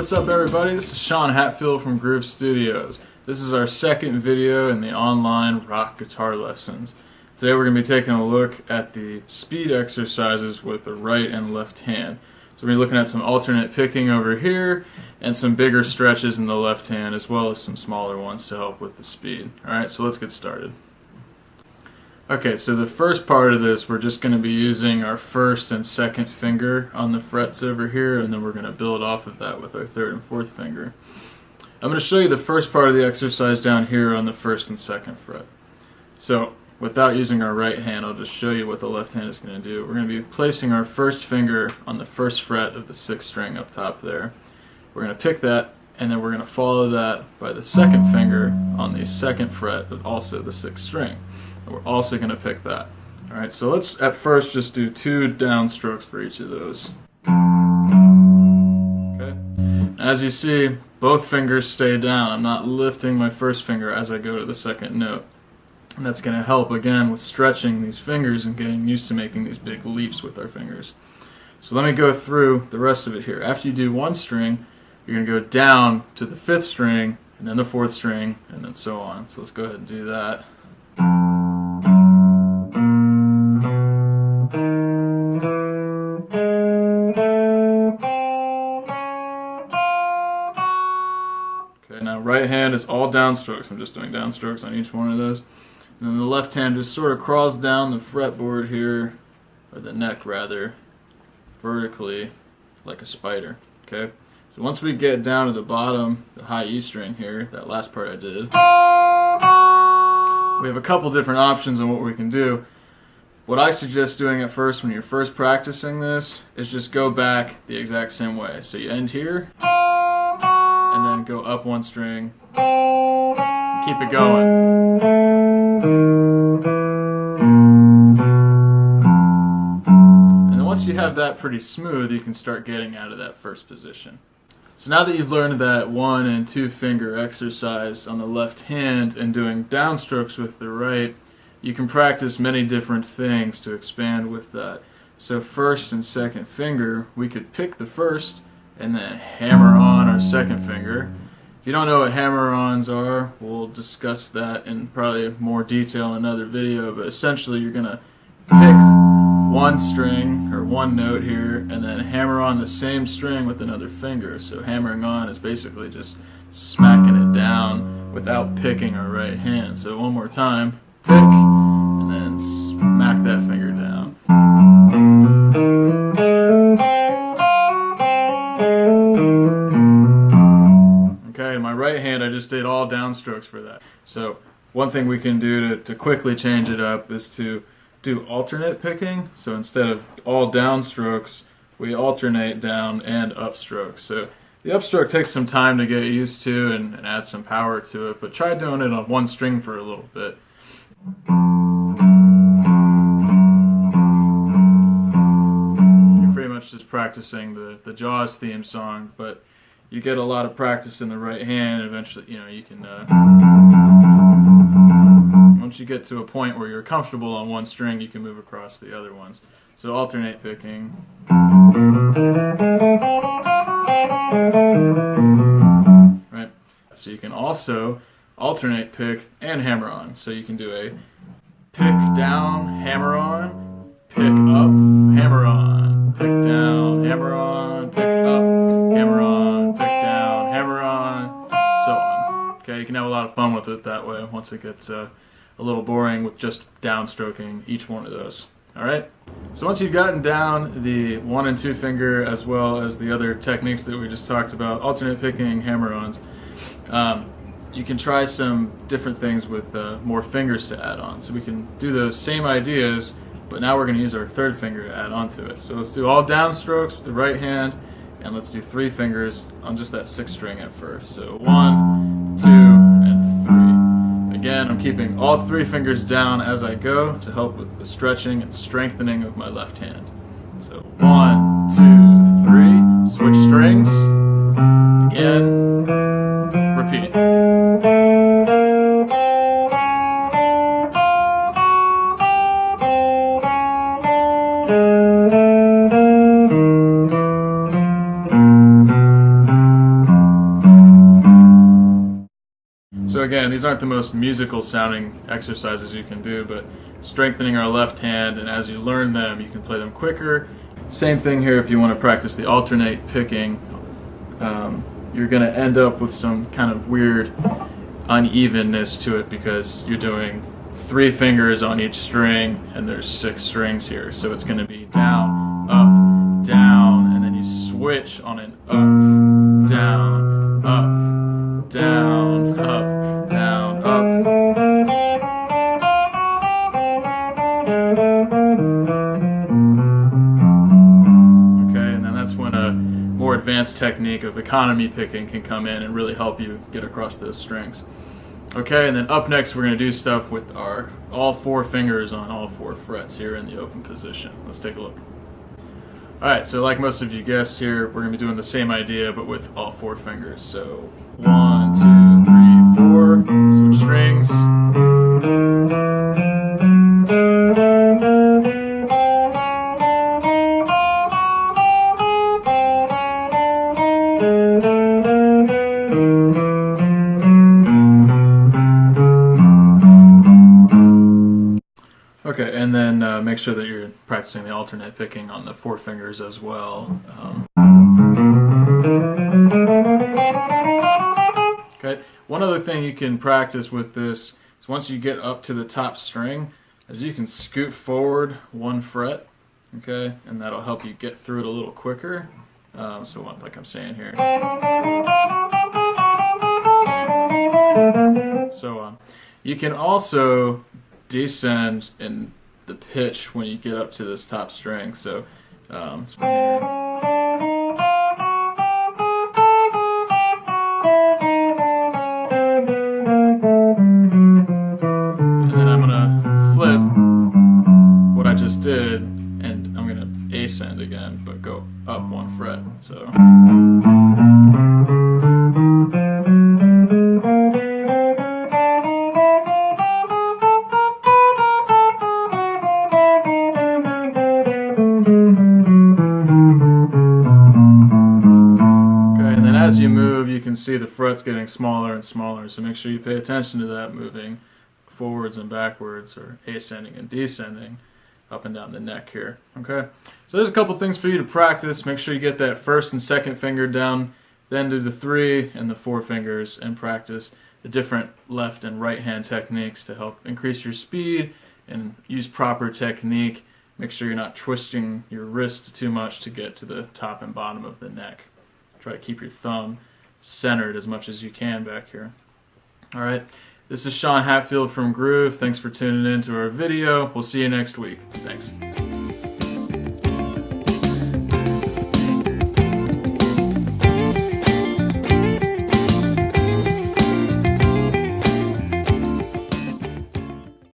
what's up everybody? This is Sean Hatfield from Groove Studios. This is our second video in the online rock guitar lessons. Today we're going to be taking a look at the speed exercises with the right and left hand. So we're going to be looking at some alternate picking over here and some bigger stretches in the left hand as well as some smaller ones to help with the speed. Alright, so let's get started. Okay, so the first part of this, we're just going to be using our first and second finger on the frets over here, and then we're going to build off of that with our third and fourth finger. I'm going to show you the first part of the exercise down here on the first and second fret. So, without using our right hand, I'll just show you what the left hand is going to do. We're going to be placing our first finger on the first fret of the sixth string up top there. We're going to pick that, and then we're going to follow that by the second finger on the second fret of also the sixth string. And we're also going to pick that. Alright, so let's at first just do 2 down strokes for each of those. Okay. As you see, both fingers stay down. I'm not lifting my first finger as I go to the second note. And that's going to help again with stretching these fingers and getting used to making these big leaps with our fingers. So let me go through the rest of it here. After you do one string, you're going to go down to the 5th string, and then the 4th string, and then so on. So let's go ahead and do that. Okay, now right hand is all downstrokes. I'm just doing downstrokes on each one of those. And then the left hand just sort of crawls down the fretboard here, or the neck rather, vertically like a spider. Okay? So once we get down to the bottom, the high E string here, that last part I did, we have a couple different options on what we can do. What I suggest doing at first when you're first practicing this is just go back the exact same way. So you end here, and then go up one string, and keep it going. And then once you have that pretty smooth, you can start getting out of that first position. So now that you've learned that 1 and 2 finger exercise on the left hand and doing downstrokes with the right, you can practice many different things to expand with that. So first and second finger, we could pick the first and then hammer on our second finger. If you don't know what hammer-ons are, we'll discuss that in probably more detail in another video, but essentially you're going to pick one string or one note here and then hammer on the same string with another finger. So hammering on is basically just smacking it down without picking our right hand. So one more time, pick and then smack that finger down. Okay, in my right hand I just did all downstrokes for that. So one thing we can do to quickly change it up is to do alternate picking. So instead of all downstrokes, we alternate down and upstrokes. So the upstroke takes some time to get used to and add some power to it, but try doing it on one string for a little bit. You're pretty much just practicing the Jaws theme song, but you get a lot of practice in the right hand, and eventually, you can once you get to a point where you're comfortable on one string, you can move across the other ones. So alternate picking. Right. So you can also alternate pick and hammer on. So you can do a pick down, hammer on, pick up, hammer on, pick down, hammer on, pick up, hammer on, pick down, hammer on, so on. Okay, you can have a lot of fun with it that way once it gets a little boring with just downstroking each one of those. Alright? So once you've gotten down the 1 and 2 finger as well as the other techniques that we just talked about, alternate picking, hammer-ons, you can try some different things with more fingers to add on. So we can do those same ideas, but now we're going to use our third finger to add on to it. So let's do all downstrokes with the right hand, and let's do 3 fingers on just that 6th string at first. So 1, 2, and 3. Again, I'm keeping all 3 fingers down as I go to help with the stretching and strengthening of my left hand. So 1, 2, 3, switch strings, again, repeat. So again, these aren't the most musical sounding exercises you can do, but strengthening our left hand, and as you learn them, you can play them quicker. Same thing here if you want to practice the alternate picking. You're going to end up with some kind of weird unevenness to it because you're doing 3 fingers on each string and there's 6 strings here. So it's going to be down, up, down, and then you switch on an up, down, up, down, up, down, up. Okay, and then that's when a more advanced technique of economy picking can come in and really help you get across those strings. Okay, and then up next we're going to do stuff with our all 4 fingers on all 4 frets here in the open position. Let's take a look. Alright, so like most of you guessed here, we're going to be doing the same idea but with all 4 fingers. So 1, 2, 3, 4, switch strings. Okay, and then make sure that you're practicing the alternate picking on the 4 fingers as well. Okay, one other thing you can practice with this is once you get up to the top string, as you can scoot forward 1 fret, okay, and that'll help you get through it a little quicker. So like I'm saying here. So on. You can also descend in the pitch when you get up to this top string. So, and then I'm gonna flip what I just did, and I'm gonna ascend again, but go up 1 fret. So. As you move, you can see the frets getting smaller and smaller, so make sure you pay attention to that, moving forwards and backwards, or ascending and descending up and down the neck here. Okay, so there's a couple things for you to practice. Make sure you get that 1st and 2nd finger down, then do the 3 and the 4 fingers, and practice the different left and right hand techniques to help increase your speed and use proper technique. Make sure you're not twisting your wrist too much to get to the top and bottom of the neck. Try to keep your thumb centered as much as you can back here. Alright, this is Sean Hatfield from Groove. Thanks for tuning in to our video. We'll see you next week. Thanks.